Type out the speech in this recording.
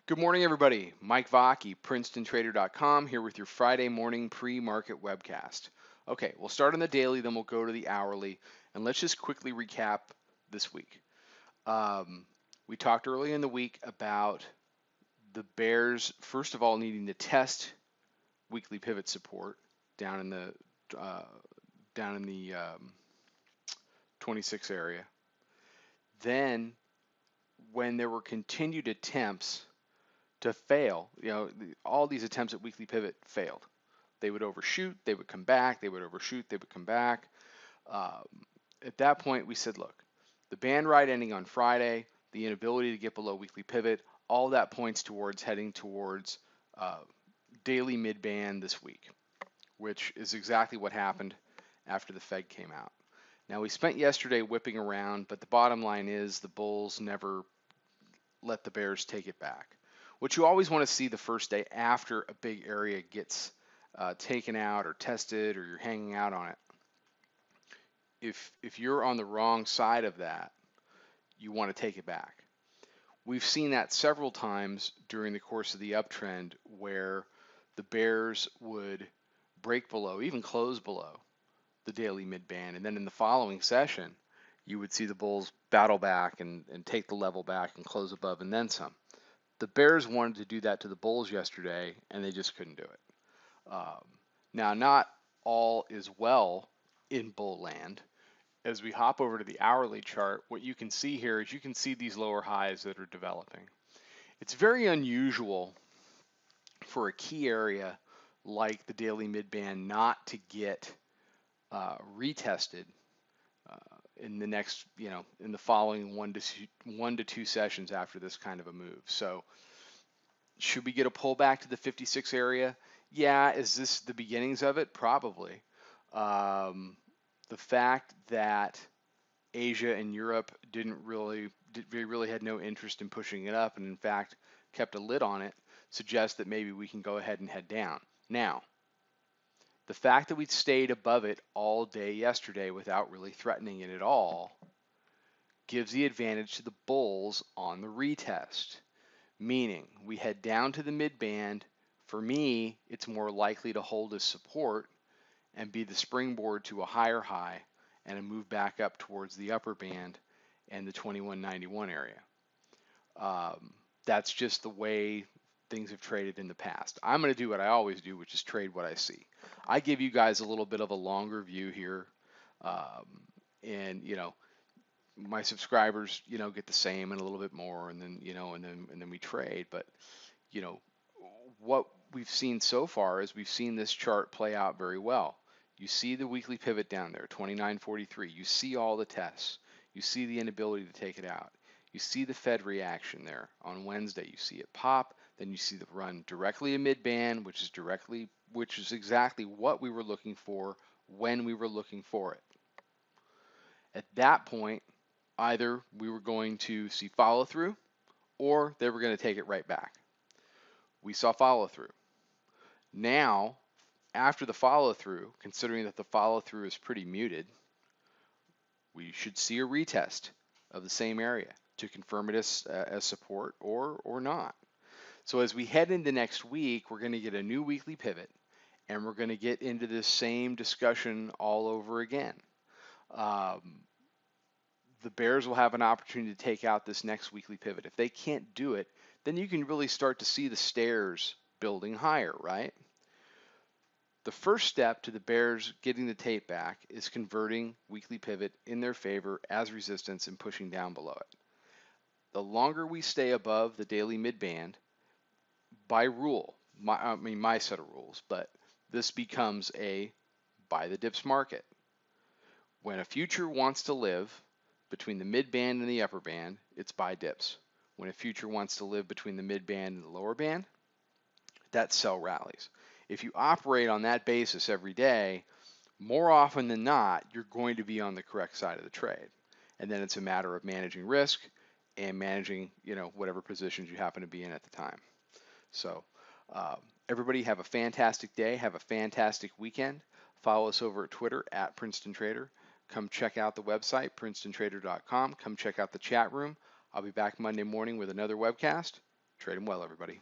Good morning, everybody. Mike Vacchi, PrincetonTrader.com, here with your Friday morning pre-market webcast. Okay, we'll start on the daily, then we'll go to the hourly, and let's just quickly recap this week. We talked early in the week about the bears, first of all, needing to test weekly pivot support down in the uh, 26 area. Then, when there were continued attempts to fail. All these attempts at weekly pivot failed. They would overshoot, they would come back, they would overshoot, they would come back. Um, at that point, we said, look, the band ride ending on Friday, the inability to get below weekly pivot, all that points towards heading towards uh, daily mid band this week, which is exactly what happened after the Fed came out. Now, we spent yesterday whipping around, but the bottom line is the bulls never let the bears take it back. What you always want to see the first day after a big area gets taken out or tested or you're hanging out on it. If you're on the wrong side of that, you want to take it back. We've seen that several times during the course of the uptrend where the bears would break below, even close below the daily mid band, and then in the following session, you would see the bulls battle back and take the level back and close above and then some. The Bears wanted to do that to the Bulls yesterday, and they just couldn't do it. Now, not all is well in bull land. As we hop over to the hourly chart, what you can see here is you can see these lower highs that are developing. It's very unusual for a key area like the daily midband not to get retested in the next, in the following one to two sessions after this kind of a move. So should we get a pullback to the 56 area? Yeah. Is this the beginnings of it? Probably. The fact that Asia and Europe they really had no interest in pushing it up, and in fact kept a lid on it, suggests that maybe we can go ahead and head down. Now, the fact that we stayed above it all day yesterday without really threatening it at all gives the advantage to the bulls on the retest. Meaning we head down to the mid band. For me, it's more likely to hold as support and be the springboard to a higher high and a move back up towards the upper band and the 2191 area. That's just the way things have traded in the past. I'm going to do what I always do, which is trade what I see. I give you guys a little bit of a longer view here, and my subscribers, get the same and a little bit more, and then we trade. But what we've seen so far is we've seen this chart play out very well. You see the weekly pivot down there, 29.43. You see all the tests. You see the inability to take it out. You see the Fed reaction there on Wednesday. You see it pop. Then you see the run directly to mid-band, which is exactly what we were looking for when we were looking for it. At that point, either we were going to see follow through or they were going to take it right back. We saw follow through. Now, after the follow through, considering that the follow through is pretty muted, we should see a retest of the same area to confirm it as support or not. So as we head into next week, we're going to get a new weekly pivot, and we're going to get into this same discussion all over again. The bears will have an opportunity to take out this next weekly pivot. If they can't do it, then you can really start to see the stairs building higher, right? The first step to the bears getting the tape back is converting weekly pivot in their favor as resistance and pushing down below it. The longer we stay above the daily mid-band, by rule, my set of rules, but this becomes a buy the dips market. When a future wants to live between the mid-band and the upper band, it's buy dips. When a future wants to live between the mid-band and the lower band, that's sell rallies. If you operate on that basis every day, more often than not, you're going to be on the correct side of the trade. And then it's a matter of managing risk and managing, whatever positions you happen to be in at the time. So everybody have a fantastic day. Have a fantastic weekend. Follow us over at Twitter at Princeton Trader. Come check out the website, PrincetonTrader.com. Come check out the chat room. I'll be back Monday morning with another webcast. Trade them well, everybody.